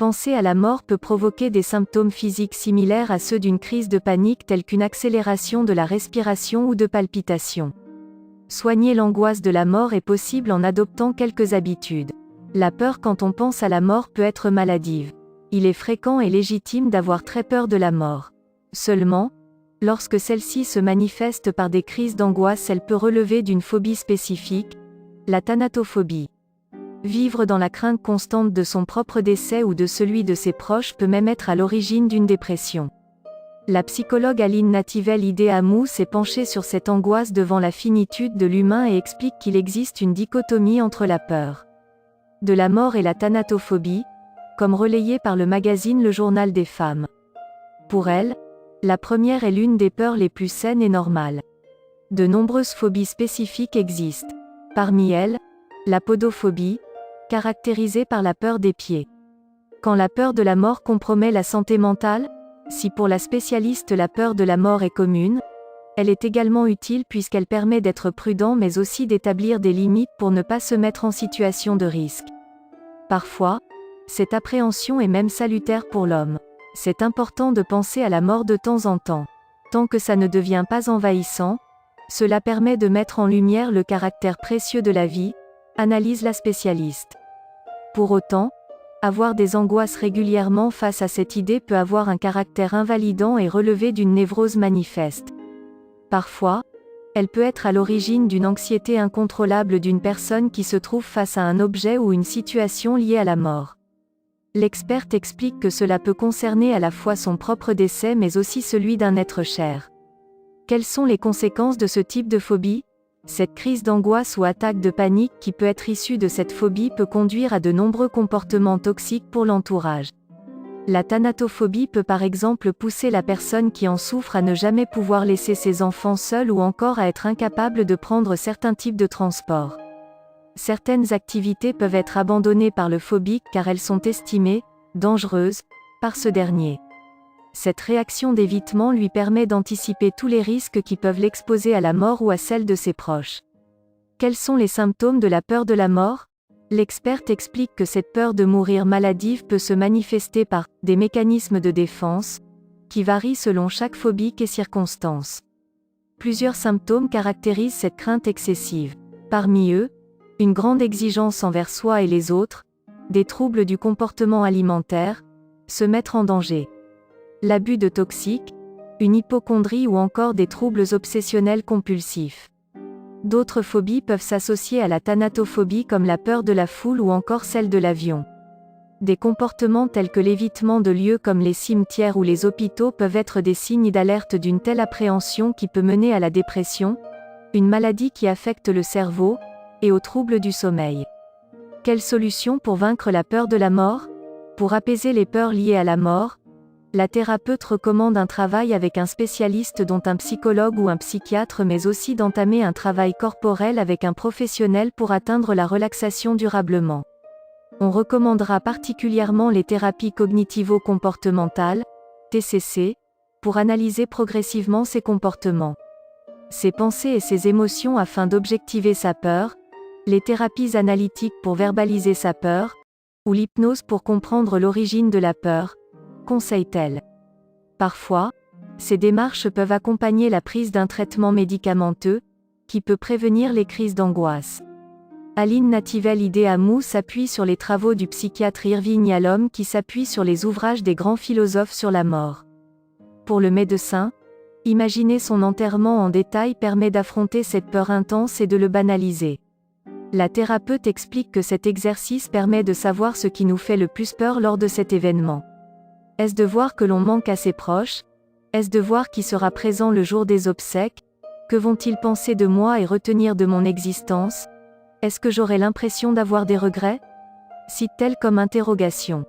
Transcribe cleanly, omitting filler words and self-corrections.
Penser à la mort peut provoquer des symptômes physiques similaires à ceux d'une crise de panique tels qu'une accélération de la respiration ou de palpitations. Soigner l'angoisse de la mort est possible en adoptant quelques habitudes. La peur quand on pense à la mort peut être maladive. Il est fréquent et légitime d'avoir très peur de la mort. Seulement, lorsque celle-ci se manifeste par des crises d'angoisse, elle peut relever d'une phobie spécifique, la thanatophobie. Vivre dans la crainte constante de son propre décès ou de celui de ses proches peut même être à l'origine d'une dépression. La psychologue Aline Nativel-Idéamou s'est penchée sur cette angoisse devant la finitude de l'humain et explique qu'il existe une dichotomie entre la peur de la mort et la thanatophobie, comme relayée par le magazine Le Journal des femmes. Pour elle, la première est l'une des peurs les plus saines et normales. De nombreuses phobies spécifiques existent. Parmi elles, la podophobie, caractérisée par la peur des pieds. Quand la peur de la mort compromet la santé mentale, si pour la spécialiste la peur de la mort est commune, elle est également utile puisqu'elle permet d'être prudent mais aussi d'établir des limites pour ne pas se mettre en situation de risque. Parfois, cette appréhension est même salutaire pour l'homme. C'est important de penser à la mort de temps en temps. Tant que ça ne devient pas envahissant, cela permet de mettre en lumière le caractère précieux de la vie, analyse la spécialiste. Pour autant, avoir des angoisses régulièrement face à cette idée peut avoir un caractère invalidant et relever d'une névrose manifeste. Parfois, elle peut être à l'origine d'une anxiété incontrôlable d'une personne qui se trouve face à un objet ou une situation liée à la mort. L'experte explique que cela peut concerner à la fois son propre décès mais aussi celui d'un être cher. Quelles sont les conséquences de ce type de phobie ? Cette crise d'angoisse ou attaque de panique qui peut être issue de cette phobie peut conduire à de nombreux comportements toxiques pour l'entourage. La thanatophobie peut par exemple pousser la personne qui en souffre à ne jamais pouvoir laisser ses enfants seuls ou encore à être incapable de prendre certains types de transports. Certaines activités peuvent être abandonnées par le phobique car elles sont estimées dangereuses par ce dernier. Cette réaction d'évitement lui permet d'anticiper tous les risques qui peuvent l'exposer à la mort ou à celle de ses proches. Quels sont les symptômes de la peur de la mort ? L'experte explique que cette peur de mourir maladive peut se manifester par des mécanismes de défense, qui varient selon chaque phobique et circonstance. Plusieurs symptômes caractérisent cette crainte excessive. Parmi eux, une grande exigence envers soi et les autres, des troubles du comportement alimentaire, se mettre en danger. L'abus de toxiques, une hypocondrie ou encore des troubles obsessionnels compulsifs. D'autres phobies peuvent s'associer à la thanatophobie comme la peur de la foule ou encore celle de l'avion. Des comportements tels que l'évitement de lieux comme les cimetières ou les hôpitaux peuvent être des signes d'alerte d'une telle appréhension qui peut mener à la dépression, une maladie qui affecte le cerveau, et aux troubles du sommeil. Quelle solution pour vaincre la peur de la mort ? Pour apaiser les peurs liées à la mort, la thérapeute recommande un travail avec un spécialiste dont un psychologue ou un psychiatre mais aussi d'entamer un travail corporel avec un professionnel pour atteindre la relaxation durablement. On recommandera particulièrement les thérapies cognitivo-comportementales, TCC, pour analyser progressivement ses comportements, ses pensées et ses émotions afin d'objectiver sa peur, les thérapies analytiques pour verbaliser sa peur, ou l'hypnose pour comprendre l'origine de la peur, conseille-t-elle. Parfois, ces démarches peuvent accompagner la prise d'un traitement médicamenteux, qui peut prévenir les crises d'angoisse. Aline Nativel-Idéamou s'appuie sur les travaux du psychiatre Irving Yalom qui s'appuie sur les ouvrages des grands philosophes sur la mort. Pour le médecin, imaginer son enterrement en détail permet d'affronter cette peur intense et de le banaliser. La thérapeute explique que cet exercice permet de savoir ce qui nous fait le plus peur lors de cet événement. Est-ce de voir que l'on manque à ses proches ? Est-ce de voir qui sera présent le jour des obsèques ? Que vont-ils penser de moi et retenir de mon existence ? Est-ce que j'aurai l'impression d'avoir des regrets ? Cite-t-elle comme interrogation.